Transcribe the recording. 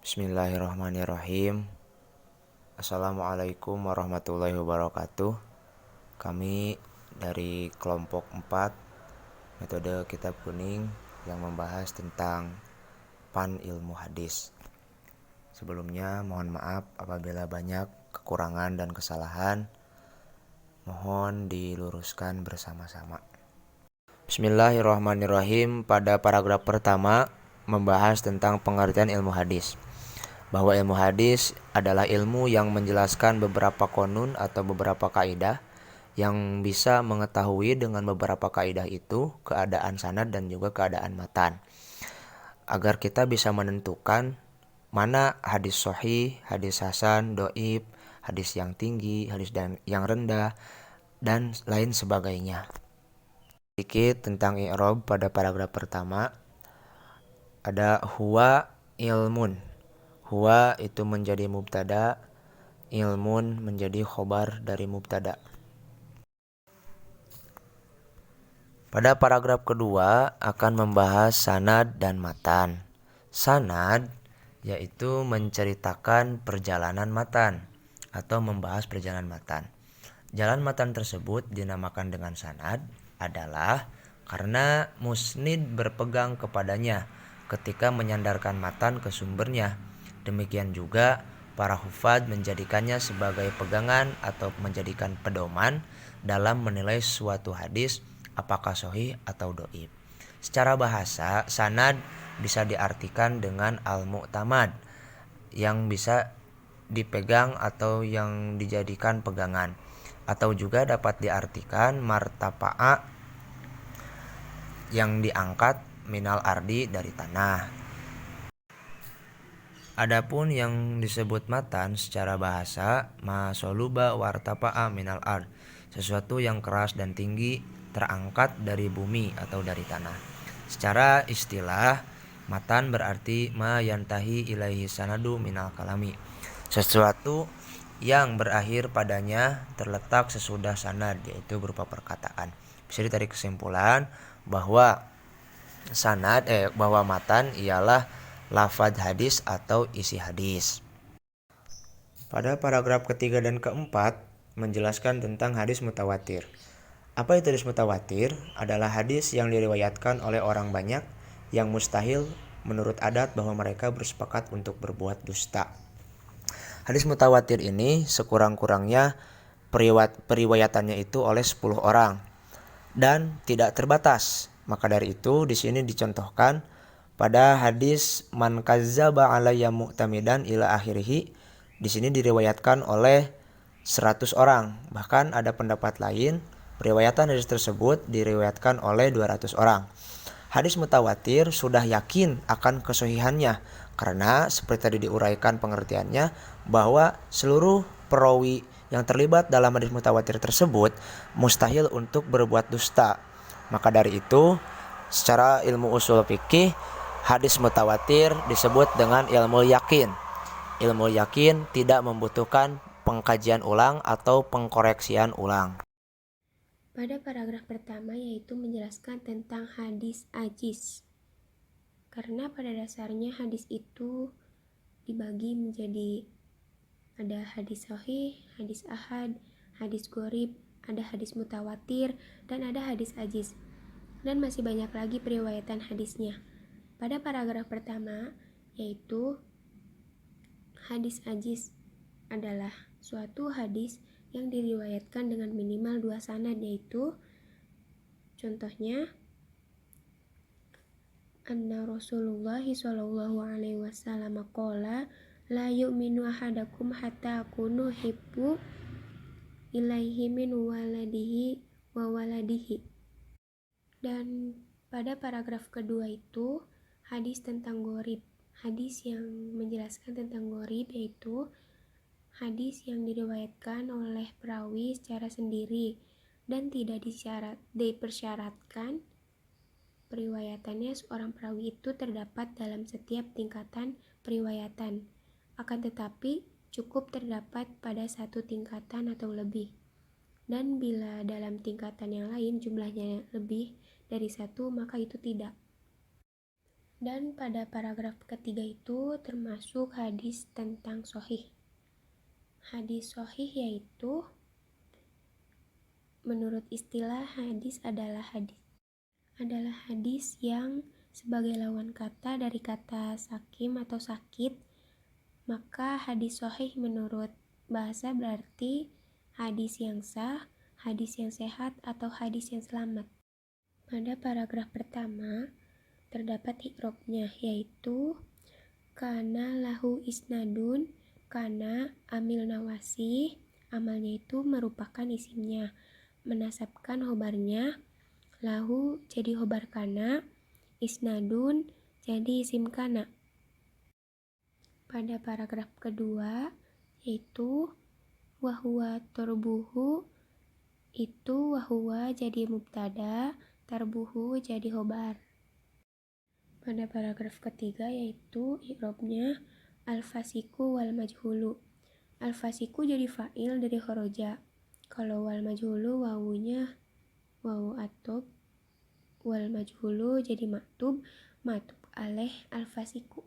Bismillahirrahmanirrahim. Assalamualaikum warahmatullahi wabarakatuh. Kami dari kelompok 4 metode kitab kuning yang membahas tentang ilmu hadis. Sebelumnya mohon maaf apabila banyak kekurangan dan kesalahan. Mohon diluruskan bersama-sama. Bismillahirrahmanirrahim. Pada paragraf pertama membahas tentang pengertian ilmu hadis. Bahwa ilmu hadis adalah ilmu yang menjelaskan beberapa konun atau beberapa kaidah yang bisa mengetahui dengan beberapa kaidah itu keadaan sanad dan juga keadaan matan, agar kita bisa menentukan mana hadis sahih, hadis hasan, dhaif, hadis yang tinggi, hadis yang rendah, dan lain sebagainya. Sedikit tentang i'rab pada paragraf pertama. Ada huwa ilmun. Huwa itu menjadi mubtada, ilmun menjadi khobar dari mubtada. Pada paragraf kedua akan membahas sanad dan matan. Sanad yaitu menceritakan perjalanan matan atau membahas perjalanan matan. Jalan matan tersebut dinamakan dengan sanad adalah karena musnid berpegang kepadanya ketika menyandarkan matan ke sumbernya. Demikian juga para hufad menjadikannya sebagai pegangan atau menjadikan pedoman dalam menilai suatu hadis apakah sahih atau dhaif. Secara bahasa, sanad bisa diartikan dengan al-mu'tamad yang bisa dipegang atau yang dijadikan pegangan, atau juga dapat diartikan martapa'a yang diangkat minal ardi dari tanah. Adapun yang disebut matan secara bahasa masoluba wartapa'a minal ard, sesuatu yang keras dan tinggi terangkat dari bumi atau dari tanah. Secara istilah, matan berarti ma yantahi ilaihi sanadu minal kalami, sesuatu yang berakhir padanya terletak sesudah sanad, yaitu berupa perkataan. Bisa ditarik kesimpulan bahwa bahwa matan ialah lafaz hadis atau isi hadis. Pada paragraf ketiga dan keempat menjelaskan tentang hadis mutawatir. Apa itu hadis mutawatir? Adalah hadis yang diriwayatkan oleh orang banyak yang mustahil menurut adat bahwa mereka bersepakat untuk berbuat dusta. Hadis mutawatir ini sekurang-kurangnya periwayatannya itu oleh 10 orang dan tidak terbatas. Maka dari itu di sini dicontohkan pada hadis man kazzaba alayya mu'tamidan ila akhirih, di sini diriwayatkan oleh 100 orang. Bahkan ada pendapat lain, periwayatan hadis tersebut diriwayatkan oleh 200 orang. Hadis mutawatir sudah yakin akan kesahihannya karena seperti tadi diuraikan pengertiannya bahwa seluruh perawi yang terlibat dalam hadis mutawatir tersebut mustahil untuk berbuat dusta. Maka dari itu, secara ilmu usul fikih, hadis mutawatir disebut dengan ilmu yakin. Ilmu yakin tidak membutuhkan pengkajian ulang atau pengkoreksian ulang. Pada paragraf pertama yaitu menjelaskan tentang hadis ajiz. Karena pada dasarnya hadis itu dibagi menjadi ada hadis sahih, hadis ahad, hadis gharib, ada hadis mutawatir, dan ada hadis ajiz. Dan masih banyak lagi periwayatan hadisnya. Pada paragraf pertama yaitu hadis ajiz adalah suatu hadis yang diriwayatkan dengan minimal 2 sanad, yaitu contohnya anna Rasulullah sallallahu alaihi wasallam qala la yu'minu ahadakum hatta akunu hibbu ilaihi min waladihi wa waladihi. Dan pada paragraf kedua itu hadis tentang gharib. Hadis yang menjelaskan tentang gharib yaitu hadis yang diriwayatkan oleh perawi secara sendiri dan tidak dipersyaratkan periwayatannya seorang perawi itu terdapat dalam setiap tingkatan periwayatan, akan tetapi cukup terdapat pada satu tingkatan atau lebih. Dan bila dalam tingkatan yang lain jumlahnya lebih dari satu, maka itu tidak. Dan pada paragraf ketiga itu termasuk hadis tentang sohih. Hadis sohih yaitu menurut istilah hadis adalah hadis yang sebagai lawan kata dari kata sakim atau sakit. Maka hadis sohih menurut bahasa berarti hadis yang sah, hadis yang sehat, atau hadis yang selamat. Pada paragraf pertama terdapat i'rabnya, yaitu kana lahu isnadun. Kana amil nawasi, amalnya itu merupakan isimnya, menasabkan khobarnya, lahu jadi khobar kana, isnadun jadi isim kana. Pada paragraf kedua yaitu wahwa torbuhu, itu wahwa jadi mubtada, tarbuhu jadi khobar. Pada paragraf ketiga yaitu i'rabnya al-fasiku wal majhulu. Al-fasiku jadi fa'il dari khoroja. Kalau wal majhulu wawunya wawu atop, wal majhulu jadi maktub alaih al-fasiku.